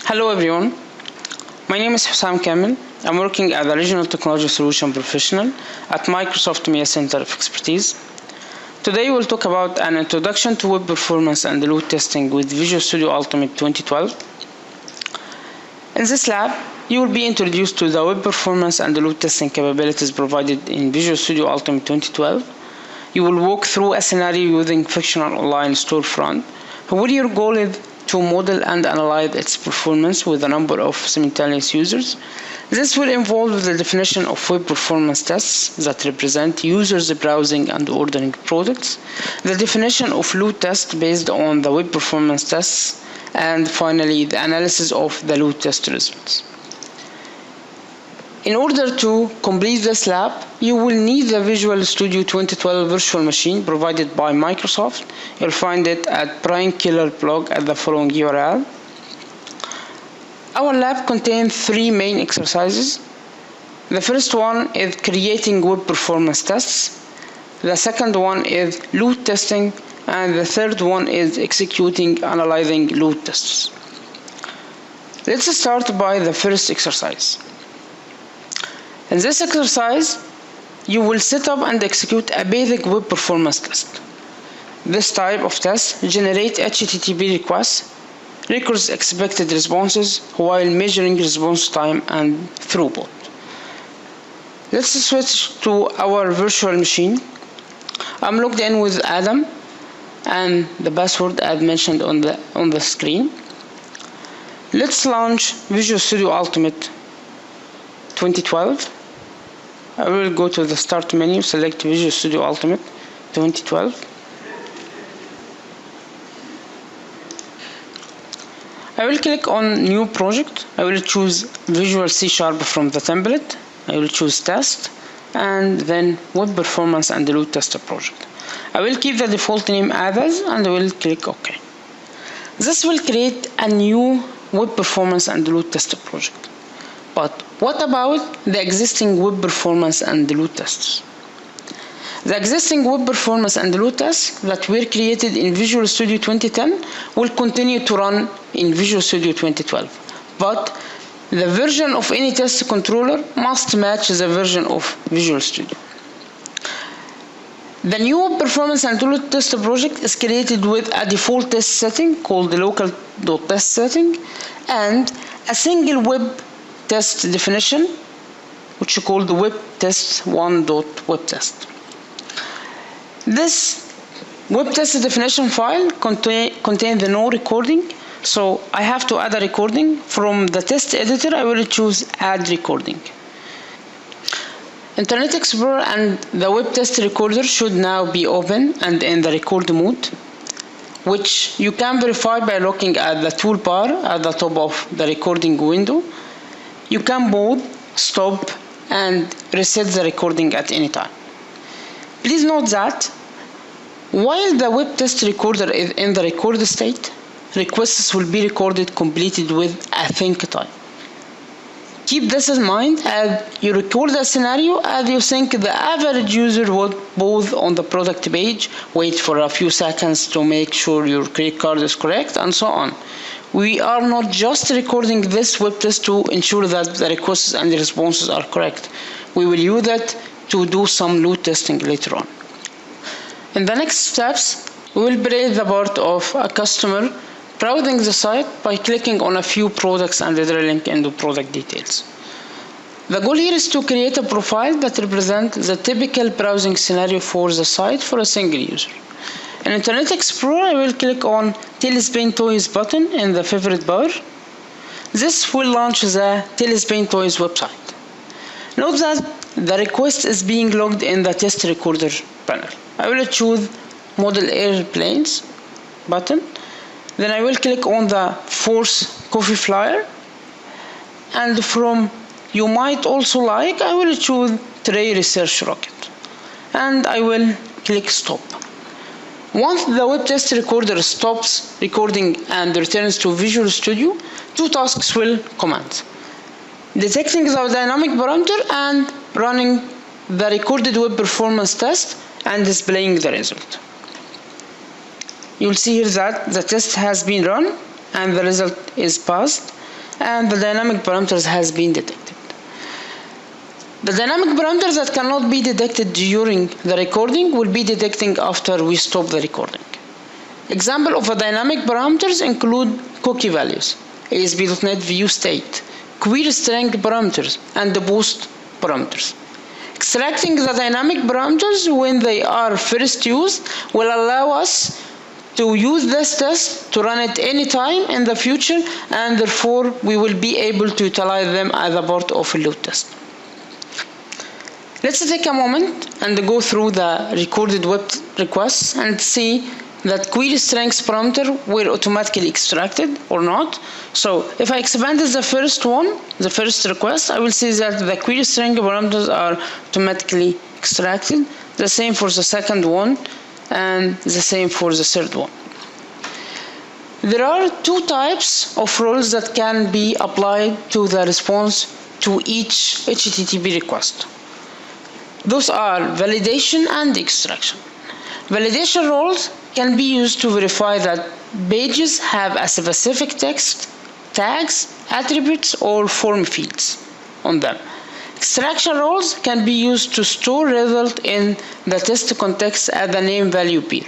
Hello everyone, my name is Hussam Kamil. I'm working as a Regional Technology Solution Professional at Microsoft EMEA Center of Expertise. Today we'll talk about an introduction to web performance and load testing with Visual Studio Ultimate 2012. In this lab, you will be introduced to the web performance and load testing capabilities provided in Visual Studio Ultimate 2012. You will walk through a scenario using fictional online storefront, where your goal is to model and analyze its performance with a number of simultaneous users. This will involve the definition of web performance tests that represent users browsing and ordering products, the definition of load tests based on the web performance tests, and finally the analysis of the load test results. In order to complete this lab, you will need the Visual Studio 2012 virtual machine provided by Microsoft. You'll find it at Killer blog at the following URL. Our lab contains 3 main exercises. The first one is creating web performance tests. The second one is load testing. And the third one is executing analyzing load tests. Let's start by the first exercise. In this exercise, you will set up and execute a basic web performance test. This type of test generates HTTP requests, records expected responses while measuring response time and throughput. Let's switch to our virtual machine. I'm logged in with Adam and the password as mentioned on the screen. Let's launch Visual Studio Ultimate 2012. I will go to the start menu, select Visual Studio Ultimate 2012. I will click on New Project. I will choose Visual C# from the template. I will choose Test and then Web Performance and Load Tester Project. I will keep the default name as and I will click OK. This will create a new Web Performance and Load Tester project. But what about the existing web performance and load tests? The existing web performance and load tests that were created in Visual Studio 2010 will continue to run in Visual Studio 2012. But the version of any test controller must match the version of Visual Studio. The new performance and load test project is created with a default test setting called the local.test setting and a single web test definition, which is called the web test 1.webtest. This web test definition file contains the no recording, so I have to add a recording. From the test editor, I will choose add recording. Internet Explorer and the web test recorder should now be open and in the record mode, which you can verify by looking at the toolbar at the top of the recording window. You can pause, stop, and reset the recording at any time. Please note that while the web test recorder is in the record state, requests will be recorded completed with a think time. Keep this in mind as you record a scenario as you think the average user would pause on the product page, wait for a few seconds to make sure your credit card is correct, and so on. We are not just recording this web test to ensure that the requests and the responses are correct. We will use that to do some load testing later on. In the next steps, we will play the part of a customer browsing the site by clicking on a few products and drilling into product details. The goal here is to create a profile that represents the typical browsing scenario for the site for a single user. In Internet Explorer, I will click on Tailspin Toys button in the favorite bar. This will launch the Tailspin Toys website. Note that the request is being logged in the test recorder panel. I will choose Model Airplanes button. Then I will click on the Force Coffee Flyer. And from You Might Also Like, I will choose Tray Research Rocket. And I will click Stop. Once the web test recorder stops recording and returns to Visual Studio, 2 tasks will commence: detecting the dynamic parameter and running the recorded web performance test and displaying the result. You'll see here that the test has been run and the result is passed. and the dynamic parameters has been detected. The dynamic parameters that cannot be detected during the recording will be detecting after we stop the recording. Example of the dynamic parameters include cookie values, ASP.NET View state, query string parameters, and the post parameters. Extracting the dynamic parameters when they are first used will allow us to use this test to run it anytime in the future, and therefore we will be able to utilize them as a part of a load test. Let's take a moment and go through the recorded web requests and see that query strings parameter were automatically extracted or not. So if I expanded the first one, the first request, I will see that the query string parameters are automatically extracted. The same for the second one and the same for the third one. There are two types of rules that can be applied to the response to each HTTP request. Those are validation and extraction. Validation rules can be used to verify that pages have a specific text, tags, attributes, or form fields on them. Extraction rules can be used to store result in the test context as the name value pair.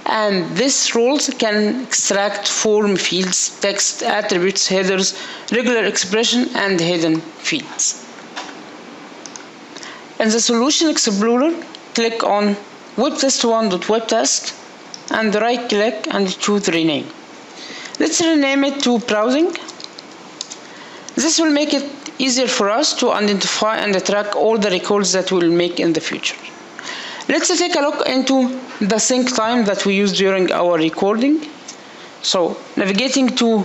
And these rules can extract form fields, text, attributes, headers, regular expression, and hidden fields. In the Solution Explorer, click on webtest1.webtest and right click and choose rename. Let's rename it to browsing. This will make it easier for us to identify and track all the records that we will make in the future. Let's take a look into the sync time that we use during our recording. So navigating to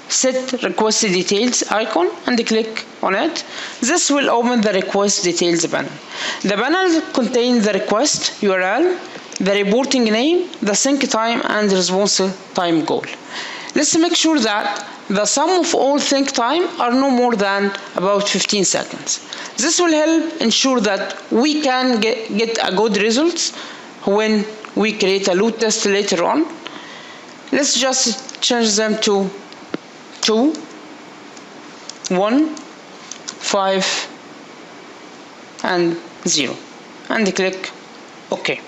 set request details icon and click on it. This will open the request details panel. The panel contains the request URL, the reporting name, the sync time, and the response time goal. Let's make sure that the sum of all sync time are no more than about 15 seconds. This will help ensure that we can get a good results when we create a load test later on. Let's just change them to 2, 1, 5, and 0, and click OK.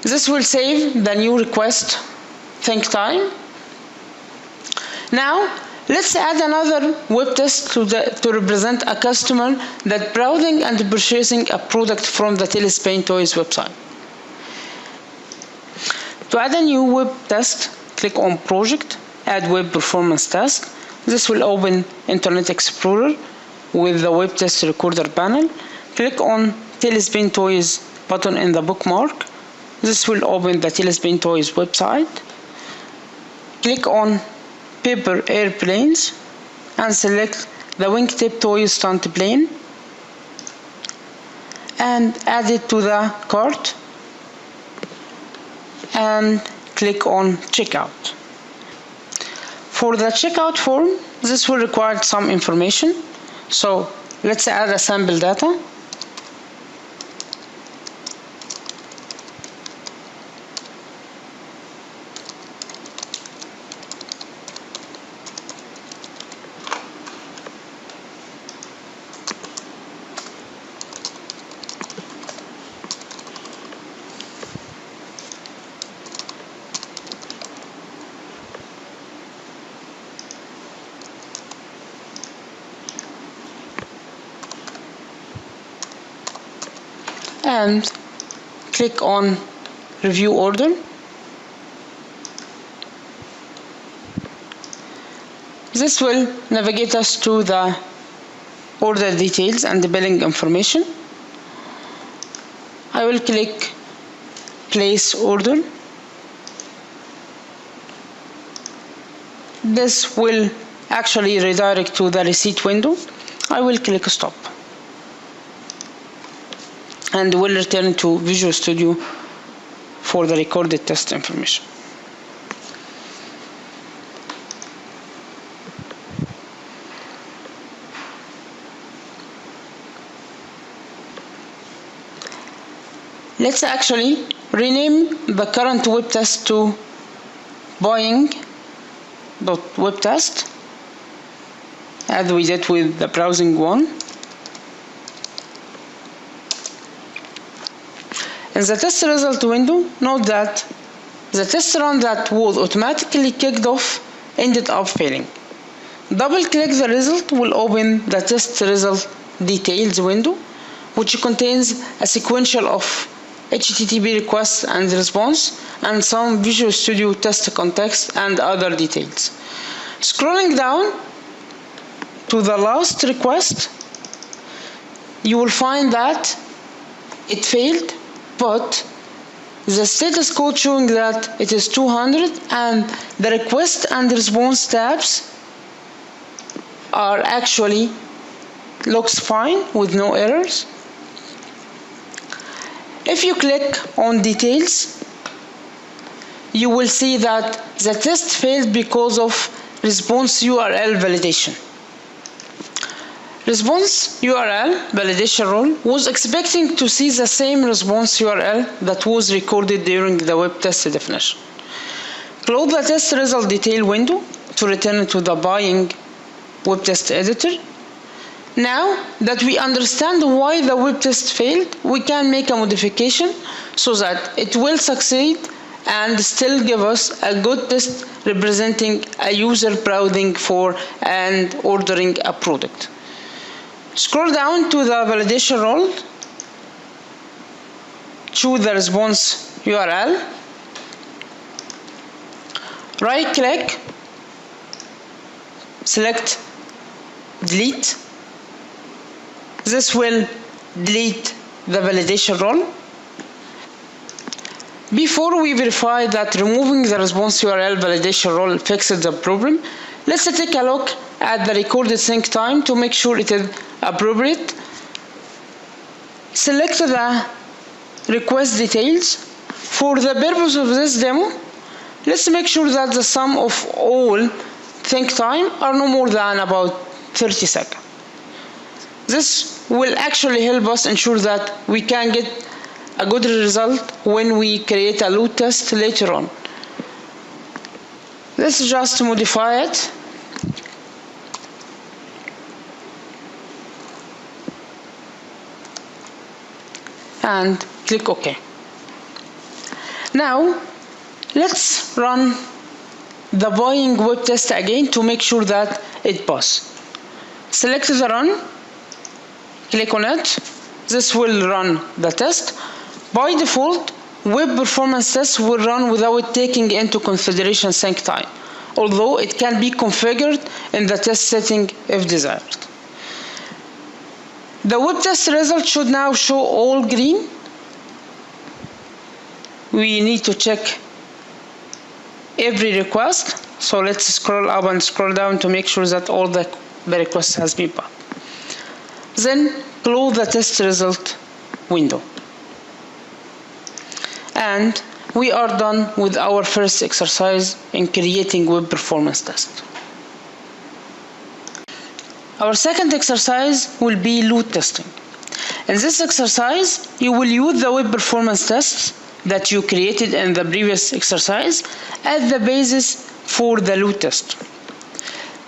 This will save the new request think time. Now let's add another web test to represent a customer that browsing and purchasing a product from the Tailspin Toys website. To add a new web test, click on Project, Add Web Performance Test. This will open Internet Explorer with the Web Test Recorder panel. Click on Tailspin Toys button in the bookmark. This will open the Tailspin Toys website. Click on Paper Airplanes and select the Wingtip Toys Stunt Plane and add it to the cart and click on Checkout. For the checkout form, this will require some information. So let's add a sample data. And click on Review Order. This will navigate us to the order details and the billing information. I will click Place Order. This will actually redirect to the receipt window. I will click Stop and will return to Visual Studio for the recorded test information. Let's actually rename the current web test to Buying response.webtest as we did with the browsing one. In the test result window, note that the test run that was automatically kicked off ended up failing. Double-click the result will open the test result details window, which contains a sequential of HTTP requests and response and some Visual Studio test context and other details. Scrolling down to the last request, you will find that it failed, but the status code showing that it is 200 and the request and response tabs are actually looks fine with no errors. If you click on details, you will see that the test failed because of response URL validation. Response URL validation rule was expecting to see the same response URL that was recorded during the web test definition. Close the test result detail window to return to the buying web test editor. Now that we understand why the web test failed, we can make a modification so that it will succeed and still give us a good test representing a user browsing for and ordering a product. Scroll down to the validation role, choose the response URL, right click, select delete. This will delete the validation role. Before we verify that removing the response URL validation role fixes the problem, let's take a look at the recorded sync time to make sure it is appropriate. Select the request details. For the purpose of this demo, let's make sure that the sum of all sync time are no more than about 30 seconds. This will actually help us ensure that we can get a good result when we create a load test later on. Let's just modify it. And click OK. Now, let's run the buying web test again to make sure that it passes. Select the run, click on it. This will run the test. By default, web performance tests will run without taking into consideration sync time, although it can be configured in the test setting if desired. The web test result should now show all green. We need to check every request, so let's scroll up and scroll down to make sure that all the requests has been passed. Then close the test result window. And we are done with our first exercise in creating web performance test. Our second exercise will be load testing. In this exercise, you will use the web performance tests that you created in the previous exercise as the basis for the load test.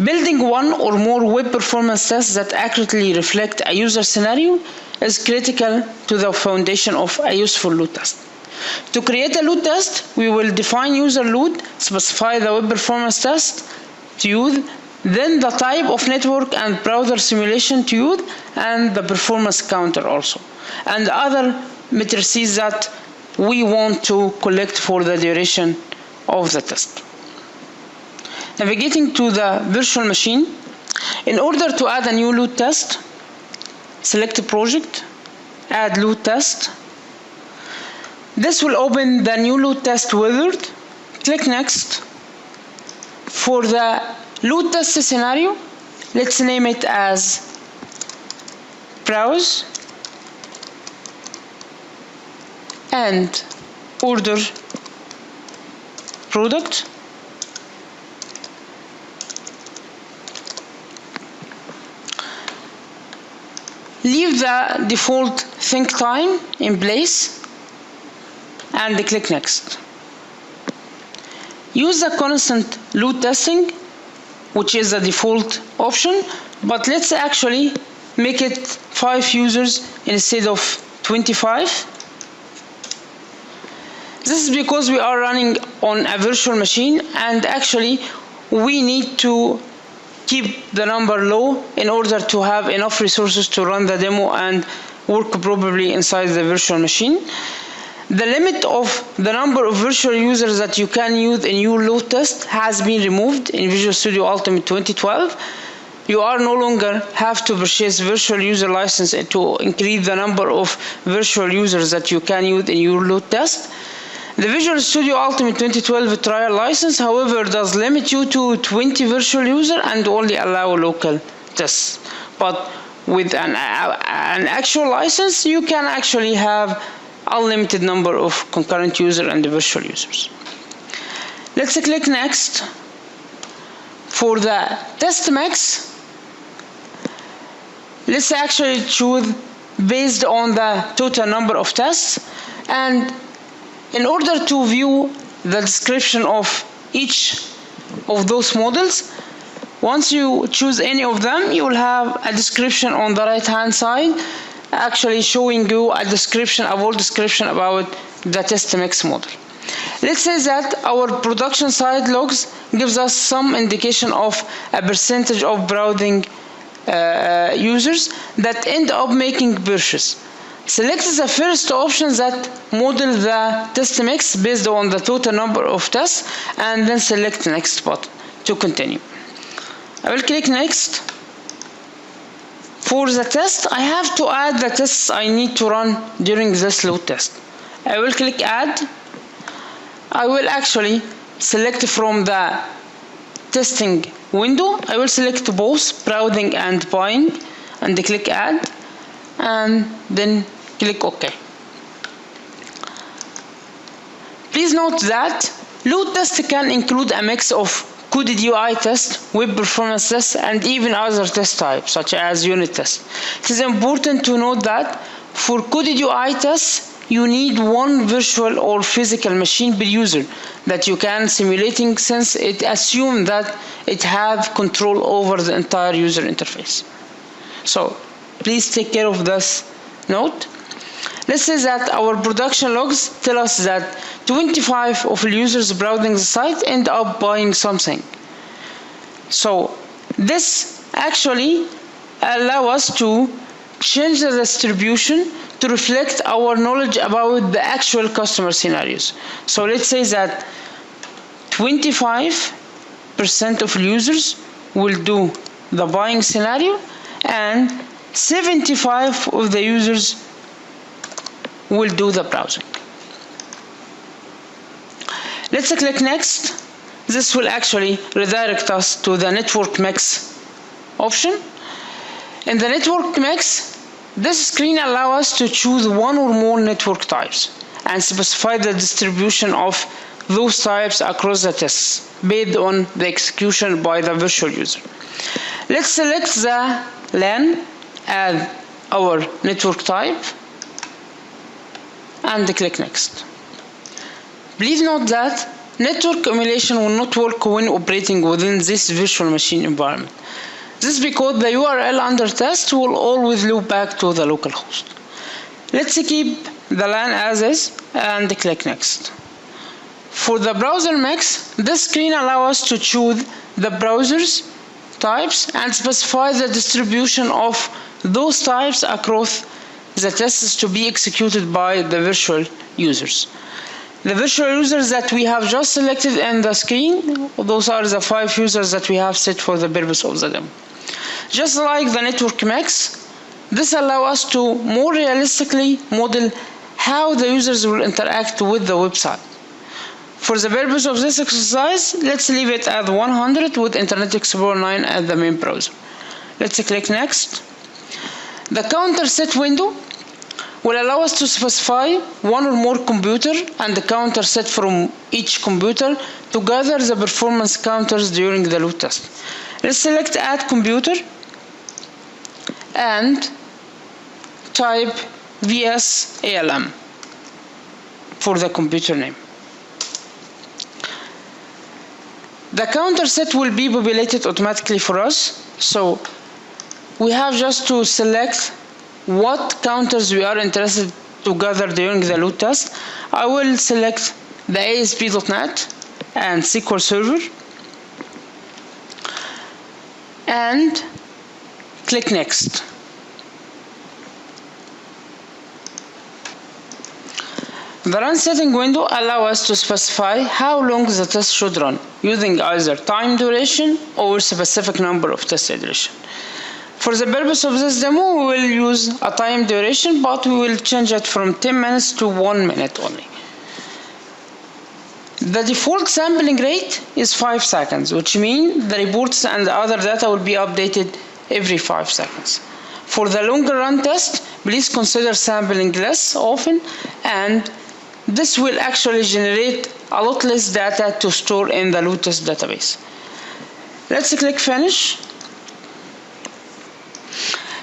Building one or more web performance tests that accurately reflect a user scenario is critical to the foundation of a useful load test. To create a load test, we will define user load, specify the web performance test to use, then the type of network and browser simulation to use, and the performance counter also, and other matrices that we want to collect for the duration of the test. Navigating to the virtual machine, in order to add a new load test, select project, add load test. This will open the new load test wizard. Click next. For the load test scenario, let's name it as browse and order product. Leave the default think time in place and click next. Use the constant load testing which is the default option, but let's actually make it 5 users instead of 25. This is because we are running on a virtual machine, and actually we need to keep the number low in order to have enough resources to run the demo and work properly inside the virtual machine. The limit of the number of virtual users that you can use in your load test has been removed in Visual Studio Ultimate 2012. You are no longer have to purchase virtual user license to increase the number of virtual users that you can use in your load test. The Visual Studio Ultimate 2012 trial license, however, does limit you to 20 virtual users and only allow local tests. But with an actual license, you can actually have unlimited number of concurrent users and virtual users. Let's click next. For the test mix, let's actually choose based on the total number of tests, and in order to view the description of each of those models, once you choose any of them, you will have a description on the right hand side actually showing you a full description about the test mix model. Let's say that our production side logs gives us some indication of a percentage of browsing users that end up making purchase. Select the first option that model the test mix based on the total number of tests, and then select next button to continue. I will click next. For the test, I have to add the tests I need to run during this load test. I will click add. I will actually select from the testing window. I will select both browsing and buying and click add, and then click OK. Please note that load test can include a mix of coded UI test, web performance test, and even other test types such as unit test. It is important to note that for coded UI tests, you need one virtual or physical machine per user that you can simulating, since it assumes that it have control over the entire user interface. So please take care of this note. Let's say that our production logs tell us that 25 of the users browsing the site end up buying something. So this actually allows us to change the distribution to reflect our knowledge about the actual customer scenarios. So let's say that 25% of users will do the buying scenario, and 75 of the users will do the browsing. Let's click next. This will actually redirect us to the network mix option. In the network mix, this screen allows us to choose one or more network types and specify the distribution of those types across the tests based on the execution by the virtual user. Let's select the LAN as our network type and click next. Please note that network emulation will not work when operating within this virtual machine environment. This is because the URL under test will always loop back to the local host. Let's keep the LAN as is and click next. For the browser mix, this screen allows us to choose the browsers types and specify the distribution of those types across the tests to be executed by the virtual users. The virtual users that we have just selected in the screen, those are the 5 users that we have set for the purpose of the demo. Just like the network mix, this allows us to more realistically model how the users will interact with the website. For the purpose of this exercise, let's leave it at 100 with Internet Explorer 9 as the main browser. Let's click next. The counter set window will allow us to specify one or more computer and the counter set from each computer to gather the performance counters during the load test. Let's select add computer and type VS2012 for the computer name. The counter set will be populated automatically for us, so we have just to select what counters we are interested to gather during the load test. I will select the ASP.NET and SQL Server and click Next. The run setting window allows us to specify how long the test should run, using either time duration or specific number of test iterations. For the purpose of this demo, we will use a time duration, but we will change it from 10 minutes to 1 minute only. The default sampling rate is 5 seconds, which means the reports and the other data will be updated every 5 seconds. For the longer run test, please consider sampling less often, and this will actually generate a lot less data to store in the load test database. Let's click Finish.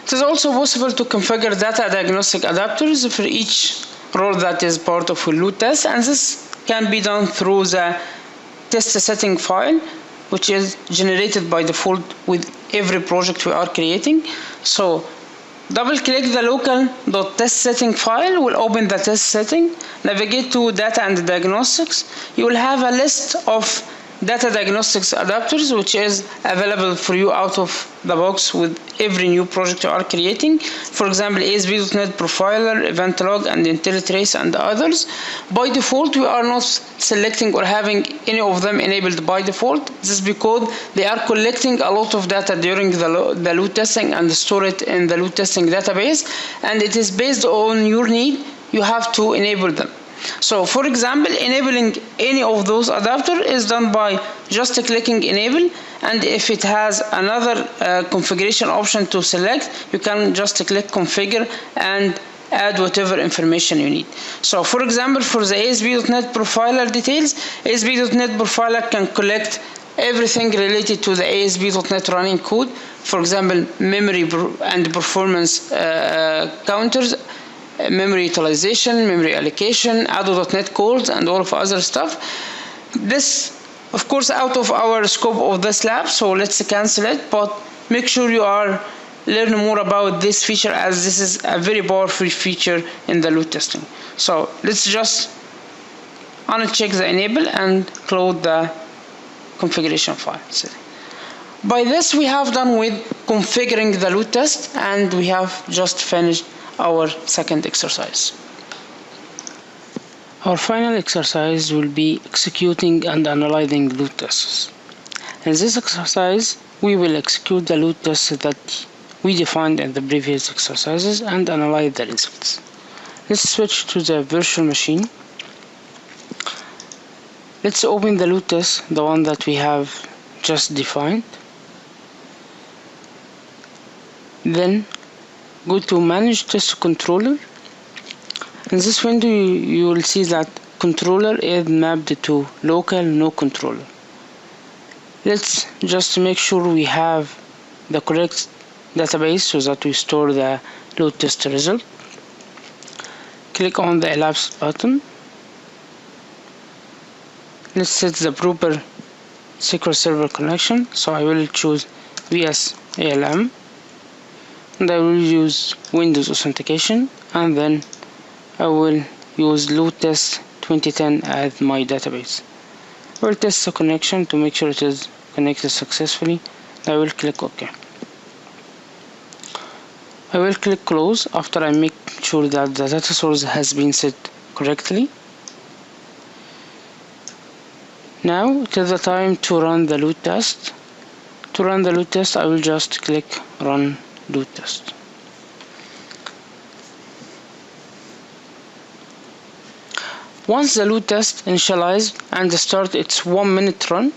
It is also possible to configure data diagnostic adapters for each role that is part of a load test, and this can be done through the test setting file, which is generated by default with every project we are creating. So double click the local.test setting file, will open the test setting, navigate to data and diagnostics. You will have a list of data diagnostics adapters which is available for you out of the box with every new project you are creating. For example, ASP.NET Profiler, Event Log, and IntelliTrace, and others. By default, we are not selecting or having any of them enabled by default. This is because they are collecting a lot of data during the load testing and store it in the load testing database, and it is based on your need. You have to enable them. So for example, enabling any of those adapters is done by just clicking enable, and if it has another configuration option to select, you can just click configure and add whatever information you need. So for example, for the ASP.NET Profiler details, ASP.NET Profiler can collect everything related to the ASP.NET running code. For example, memory and performance counters, memory utilization, memory allocation, ADO.NET calls, and all of other stuff. This, of course, out of our scope of this lab, so let's cancel it, but make sure you are learning more about this feature, as this is a very powerful feature in the load testing. So let's just uncheck the enable and close the configuration file. By this, we have done with configuring the load test, and we have just finished our second exercise. Our final exercise will be executing and analyzing load tests. In this exercise, we will execute the load tests that we defined in the previous exercises and analyze the results. Let's switch to the virtual machine. Let's open the load test, the one that we have just defined. Then go to Manage Test Controller. In this window, you will see that controller is mapped to local no controller. Let's just make sure we have the correct database so that we store the load test result. Click on the elapsed button. Let's set the proper SQL Server connection. So I will choose VS2012. And I will use Windows authentication, and then I will use load test 2010 as my database. I will test the connection to make sure it is connected successfully. I will click OK. I will click close after I make sure that the data source has been set correctly. Now it is the time to run the load test. To run the load test, I will just click run load test. Once the load test initialized and start its 1 minute run,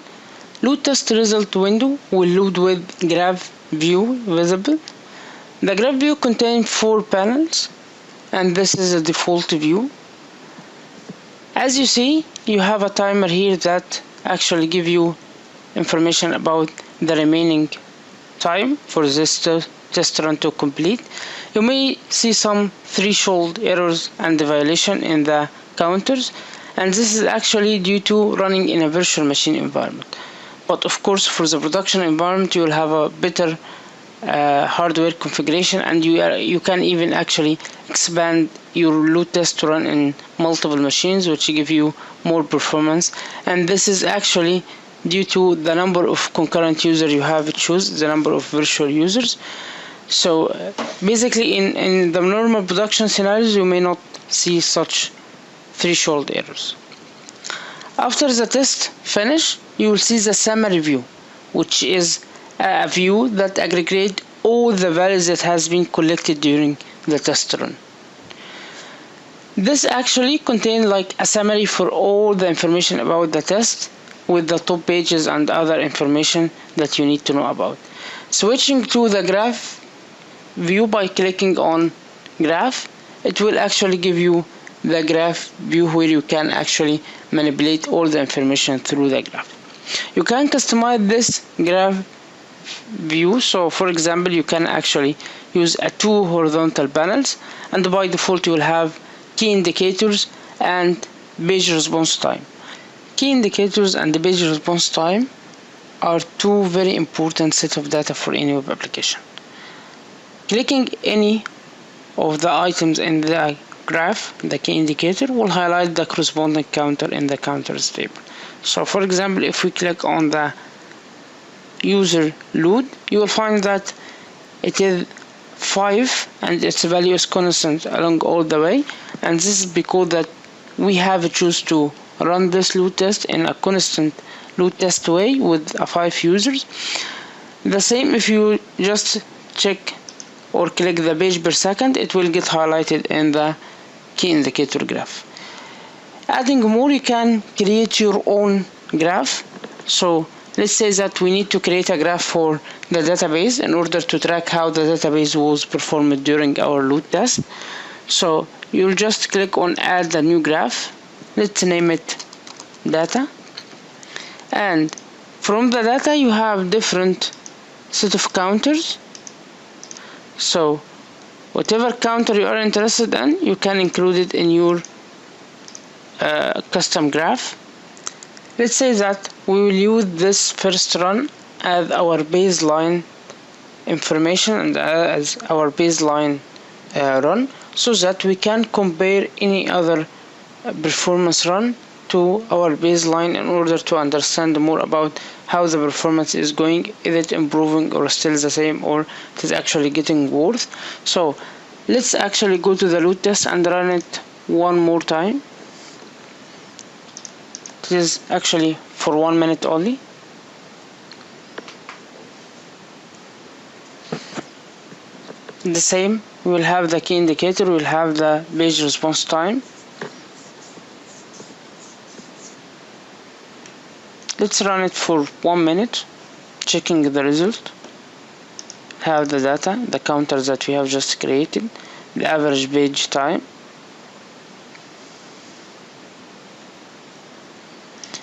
load test result window will load with graph view visible. The graph view contains 4 panels, and this is a default view. As you see, you have a timer here that actually give you information about the remaining time for this test run to complete. You may see some threshold errors and violation in the counters, and this is actually due to running in a virtual machine environment. but of course for the production environment you will have a better hardware configuration, and you can even actually expand your load test to run in multiple machines, which give you more performance. And this is actually due to the number of concurrent users you have to choose, the number of virtual users. So basically in the normal production scenarios you may not see such threshold errors. After the test finish, you will see the summary view, which is a view that aggregates all the values that has been collected during the test run. This actually contains like a summary for all the information about the test, with the top pages and other information that you need to know about. Switching to the graph view by clicking on graph, it will actually give you the graph view where you can actually manipulate all the information through the graph. You can customize this graph view. So for example, you can actually use two horizontal panels, and by default you will have key indicators and page response time. Key indicators and the page response time are two very important set of data for any web application. Clicking any of the items in the graph, the key indicator, will highlight the corresponding counter in the counters table. So for example, if we click on the user load, you will find that it is 5 and its value is constant along all the way, and this is because that we have choose to run this load test in a constant load test way with 5 users. The same if you just check or click the page per second, it will get highlighted in the key indicator graph. Adding more, you can create your own graph. So let's say that we need to create a graph for the database in order to track how the database was performed during our load test. So you'll just click on add a new graph. Let's name it data, and from the data you have different set of counters. So whatever counter you are interested in, you can include it in your custom graph. Let's say that we will use this first run as our baseline information and as our baseline run, so that we can compare any other performance run to our baseline in order to understand more about how the performance is going. Is it improving or still the same, or it is actually getting worse? So let's actually go to the load test and run it one more time. It is actually for 1 minute only. The same, we will have the key indicator, we will have the page response time. Let's run it for 1 minute, checking the result. Have the data, the counters that we have just created, the average page time.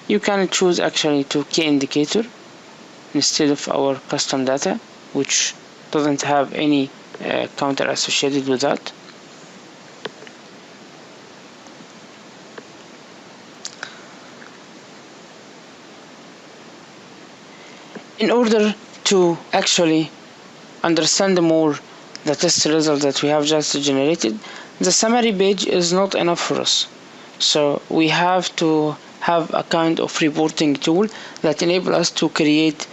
You can choose actually to key indicator instead of our custom data, which doesn't have any counter associated with that. In order to actually understand more the test result that we have just generated, the summary page is not enough for us. So we have to have a kind of reporting tool that enable us to create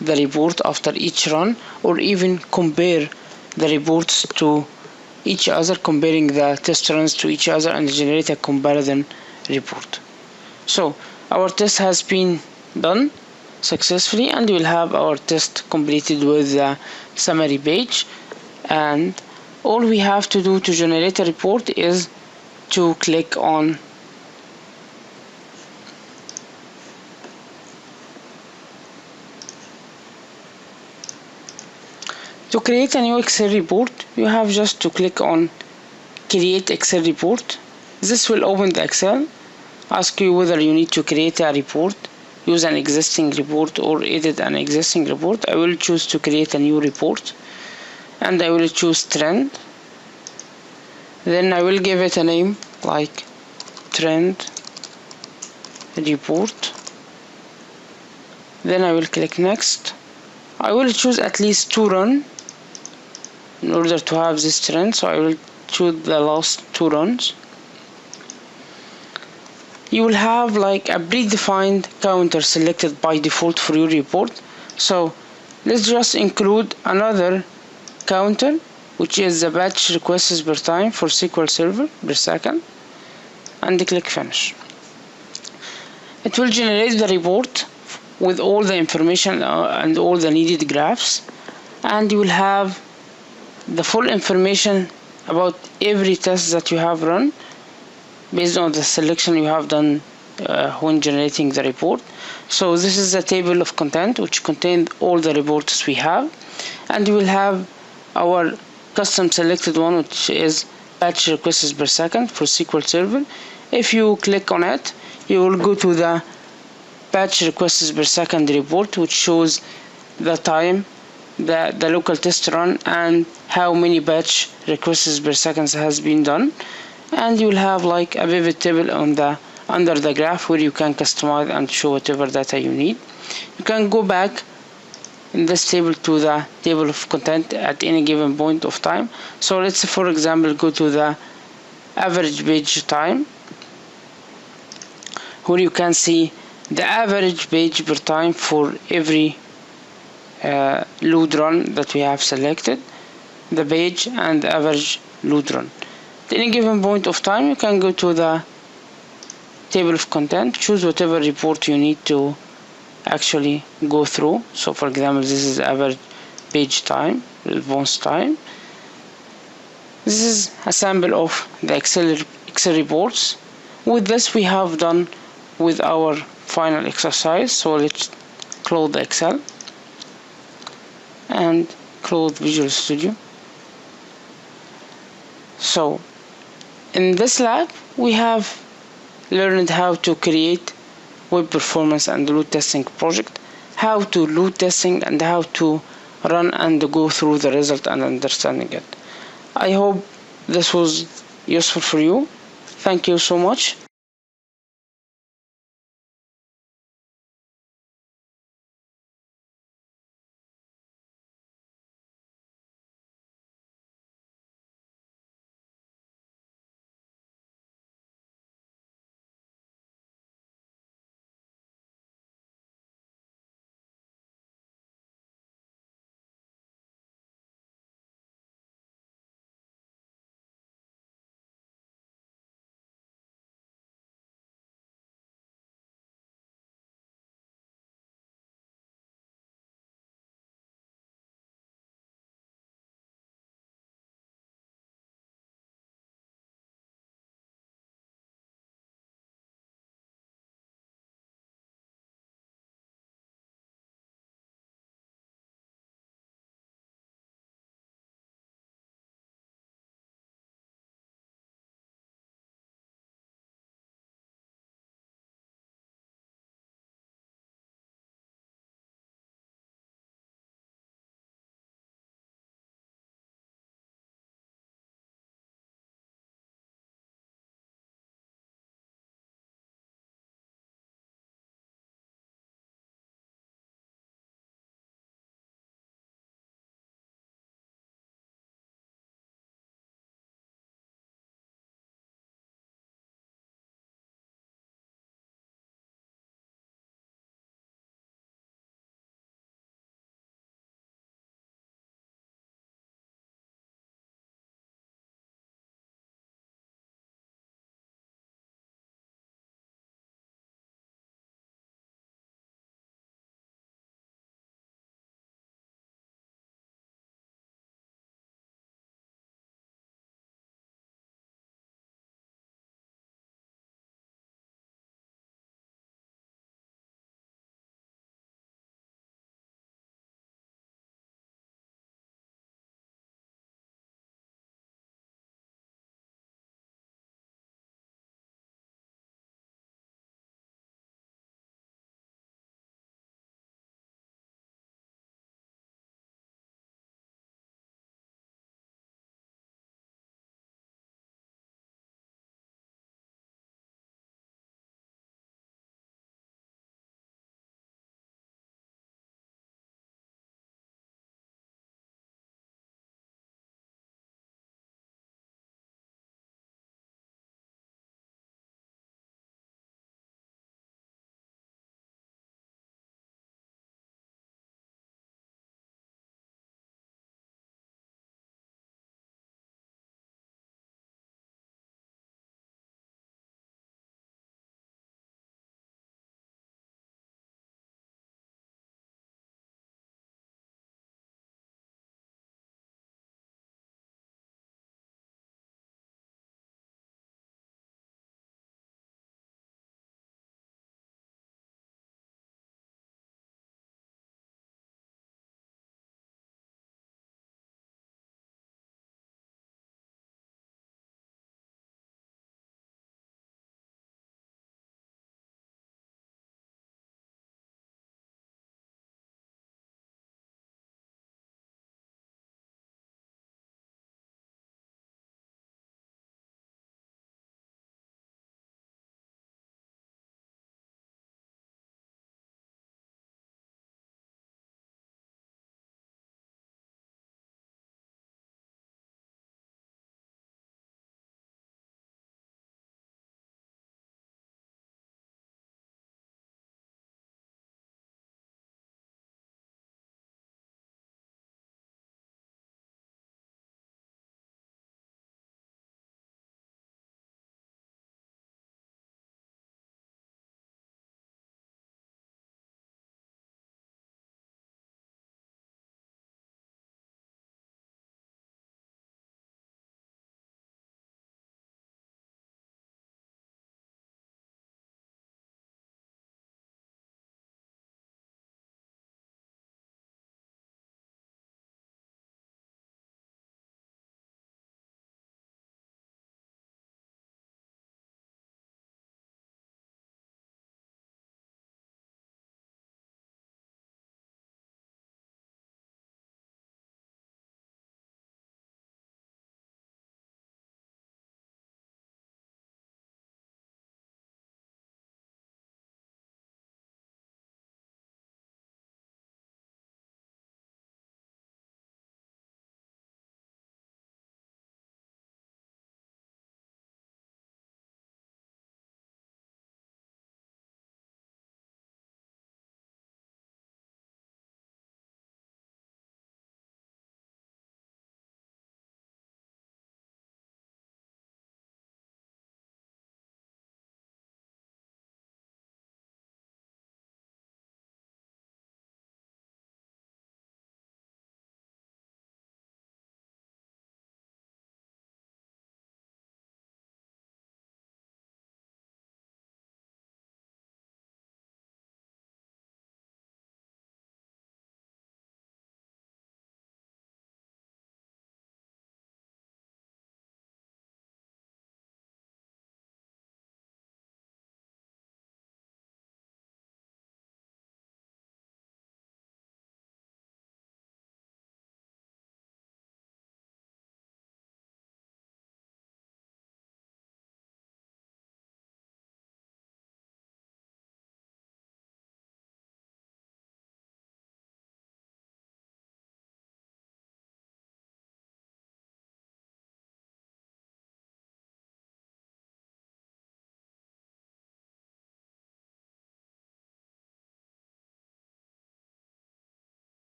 the report after each run, or even compare the reports to each other, comparing the test runs to each other and generate a comparison report. So our test has been done successfully, and we'll have our test completed with the summary page. And all we have to do to generate a report is to click on to create a new Excel report. You have just to click on create Excel report. This will open the Excel, ask you whether you need to create a report, use an existing report, or edit an existing report. I will choose to create a new report, and I will choose trend. Then I will give it a name like trend report, Then I will click next. I will choose at least 2 run in order to have this trend, so I will choose the last 2 runs. You will have like a predefined counter selected by default for your report. So let's just include another counter, which is the batch requests per time for SQL Server per second, and click finish. It will generate the report with all the information and all the needed graphs, and you will have the full information about every test that you have run based on the selection you have done when generating the report. So this is the table of content which contains all the reports we have, and you will have our custom selected one, which is batch requests per second for SQL Server. If you click on it, you will go to the batch requests per second report, which shows the time, the local test run, and how many batch requests per second has been done. And you will have like a pivot table on the under the graph where you can customize and show whatever data you need. You can go back in this table to the table of content at any given point of time. So let's for example go to the average page time, where you can see the average page per time for every load run that we have selected, the page and the average load run. At any given point of time, you can go to the table of content, choose whatever report you need to actually go through. So for example, this is average page time, response time. This is a sample of the Excel reports. With this we have done with our final exercise. So let's close the Excel and close Visual Studio. So in this lab we have learned how to create web performance and load testing project, how to load testing, and how to run and go through the result and understanding it. I hope this was useful for you. Thank you so much.